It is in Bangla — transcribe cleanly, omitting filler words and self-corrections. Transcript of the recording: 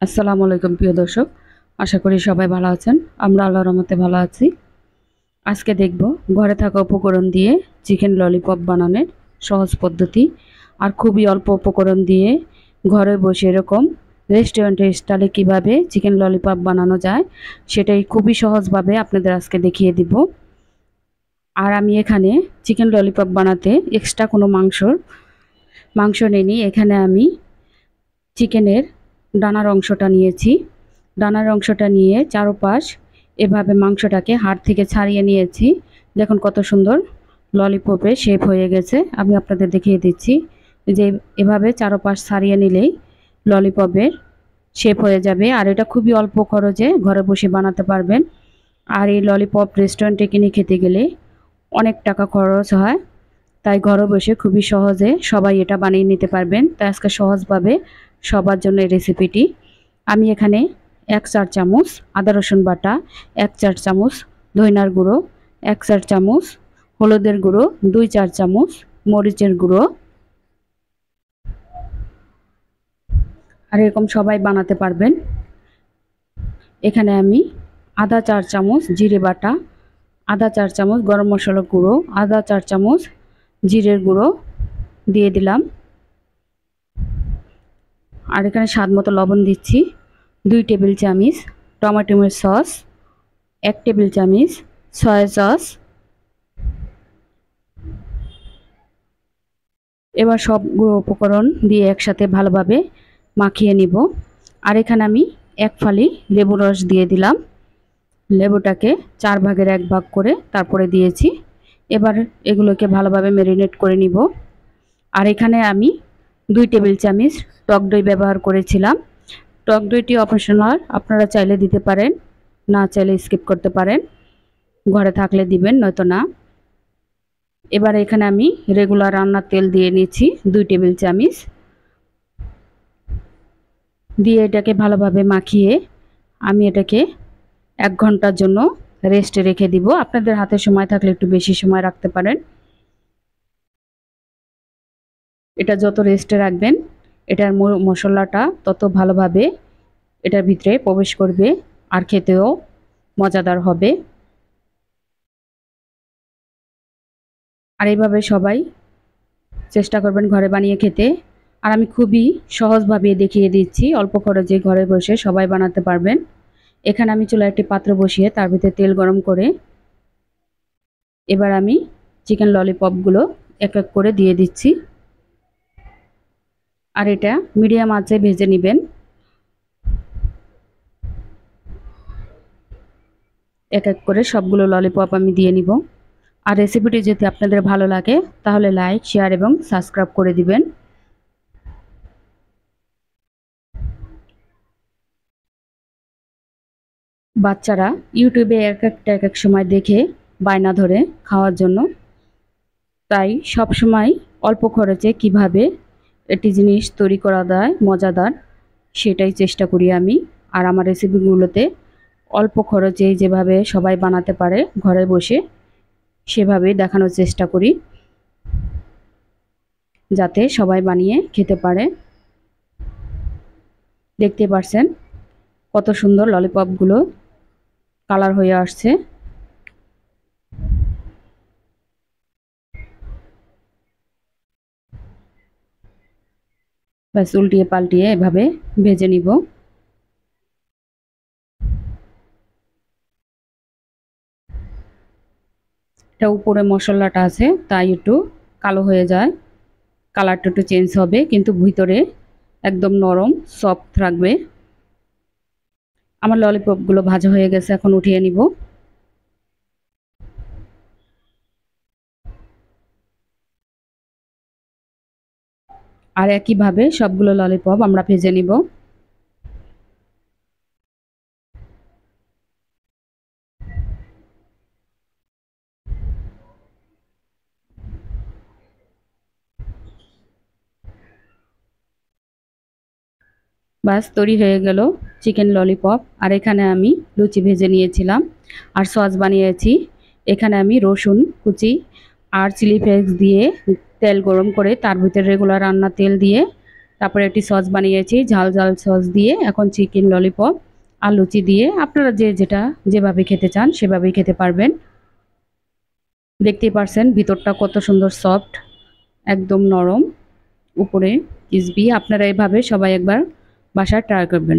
আসসালামু আলাইকুম প্রিয় দর্শক, আশা করি সবাই ভালো আছেন। আমরা আল্লাহর রহমতে ভালো আছি। আজকে দেখব ঘরে থাকা উপকরণ দিয়ে চিকেন ললিপপ বানানোর সহজ পদ্ধতি, আর খুবই অল্প উপকরণ দিয়ে ঘরে বসে এরকম রেস্টুরেন্টের স্টাইলে কিভাবে চিকেন ললিপপ বানানো যায় সেটাই খুবই সহজভাবে আপনাদের আজকে দেখিয়ে দিব। আর আমি এখানে চিকেন ললিপপ বানাতে এক্সট্রা কোনো মাংস নিইনি। এখানে আমি চিকেনের ডানার অংশটা নিয়েছি। ডানার অংশটা নিয়ে চারপাশ এভাবে মাংসটাকে হাড় থেকে ছাড়িয়ে নিয়েছি। দেখুন কত সুন্দর ললিপপের শেপ হয়ে গেছে। আমি আপনাদের দেখিয়ে দিচ্ছি যে এভাবে চারপাশ ছাড়িয়ে নিলেই ললিপপের শেপ হয়ে যাবে। আর এটা খুবই অল্প খরচে ঘরে বসে বানাতে পারবেন। আর এই ললিপপ রেস্টুরেন্টে কিনে খেতে গেলে অনেক টাকা খরচ হয়, তাই ঘরে বসে খুবই সহজে সবাই এটা বানিয়ে নিতে পারবেন। তাই আজকে সহজভাবে সবার জন্য এই রেসিপিটি। আমি এখানে 1 চা চামচ আদা রসুন বাটা, 1 চা চামচ ধনিয়ার গুঁড়ো, 1 চা চামচ হলুদের গুঁড়ো, 2 চা চামচ মরিচের গুঁড়ো, আর এরকম সবাই বানাতে পারবেন। এখানে আমি আদা 4 চামচ জিরে বাটা, আদা 4 চামচ গরম মশলা গুঁড়ো, আদা 4 চামচ জিরের গুঁড়ো দিয়ে দিলাম। আর এখানে স্বাদ মতো লবণ দিচ্ছি। 2 টেবিল চামচ টমেটো সস, 1 টেবিল চামচ সয়া সস। এবার সবগুলো উপকরণ দিয়ে একসাথে ভালোভাবে মাখিয়ে নিব। আর এখানে আমি 1 ফালি লেবুর রস দিয়ে দিলাম। লেবুটাকে 4 ভাগের 1 ভাগ করে তারপরে দিয়েছি। এবার এগুলোকে ভালোভাবে ম্যারিনেট করে নিব। আর এখানে আমি 2 টেবিল চামচ টক দই ব্যবহার করেছিলাম। টক দইটি অপশনাল, আপনারা চাইলে দিতে পারেন, না চাইলে স্কিপ করতে পারেন। ঘরে থাকলে দিবেন, নয়তো না। এবার এখানে আমি রেগুলার রান্নার তেল দিয়ে নিয়েছি 2 টেবিল চামচ, দিয়ে এটাকে ভালোভাবে মাখিয়ে আমি এটাকে 1 ঘন্টার জন্য রেস্টে রেখে দিব। আপনাদের হাতে সময় থাকলে একটু বেশি সময় রাখতে পারেন। এটা যত রেস্টে রাখবেন এটার মশলাটা তত ভালোভাবে এটার ভিতরে প্রবেশ করবে আর খেতেও মজাদার হবে। আর এইভাবে সবাই চেষ্টা করবেন ঘরে বানিয়ে খেতে। আর আমি খুবই সহজভাবে দেখিয়ে দিচ্ছি, অল্প খরচে ঘরে বসে সবাই বানাতে পারবেন। এখানে আমি চুলায় একটি পাত্র বসিয়ে তার ভিতরে তেল গরম করে এবার আমি চিকেন ললিপপগুলো এক এক করে দিয়ে দিচ্ছি। আর এটা মিডিয়াম আঁচে ভেজে নেবেন। এক এক করে সবগুলো ললিপপ আমি দিয়ে নিব। আর রেসিপিটি যদি আপনাদের ভালো লাগে তাহলে লাইক, শেয়ার এবং সাবস্ক্রাইব করে দিবেন। বাচ্চারা ইউটিউবে এক এক সময় দেখে বায়না ধরে খাওয়ার জন্য, তাই সব সময় অল্প খরচে কিভাবে একটি জিনিস তৈরি করা যায় মজাদার সেটাই চেষ্টা করি আমি। আর আমার রেসিপিগুলোতে অল্প খরচে যেভাবে সবাই বানাতে পারে ঘরে বসে সেভাবেই দেখানোর চেষ্টা করি, যাতে সবাই বানিয়ে খেতে পারে। দেখতে পাচ্ছেন কত সুন্দর ললিপপগুলো কালার হয়ে আসছে। ব্যাস উল্টিয়ে পাল্টিয়ে এভাবে ভেজে নিব। এটা উপরে মশলাটা আছে তাই একটু কালো হয়ে যায়, কালারটা একটু চেঞ্জ হবে, কিন্তু ভিতরে একদম নরম সফট থাকবে। আমার ললিপপগুলো ভাজা হয়ে গেছে, এখন উঠিয়ে নিব। আর একইভাবে সবগুলো ললিপপ আমরা ভেজে নিব। বাস তৈরি হয়ে গেল চিকেন ললিপপ। আর এখানে আমি লুচি ভেজে নিয়েছিলাম আর সস বানিয়েছি। এখানে আমি রসুন কুচি আর চিলি ফ্লেক্স দিয়ে তেল গরম করে তার ভিতরে রেগুলার রান্না তেল দিয়ে তারপরে একটি সস বানিয়েছি ঝাল ঝাল সস দিয়ে। এখন চিকেন ললিপপ আর লুচি দিয়ে আপনারা যেটা যেভাবে খেতে চান সেভাবেই খেতে পারবেন। দেখতেই পারছেন ভিতরটা কত সুন্দর সফট, একদম নরম, উপরে ক্রিসপি। আপনারা এভাবে সবাই একবার বাসায় ট্রাই করবেন।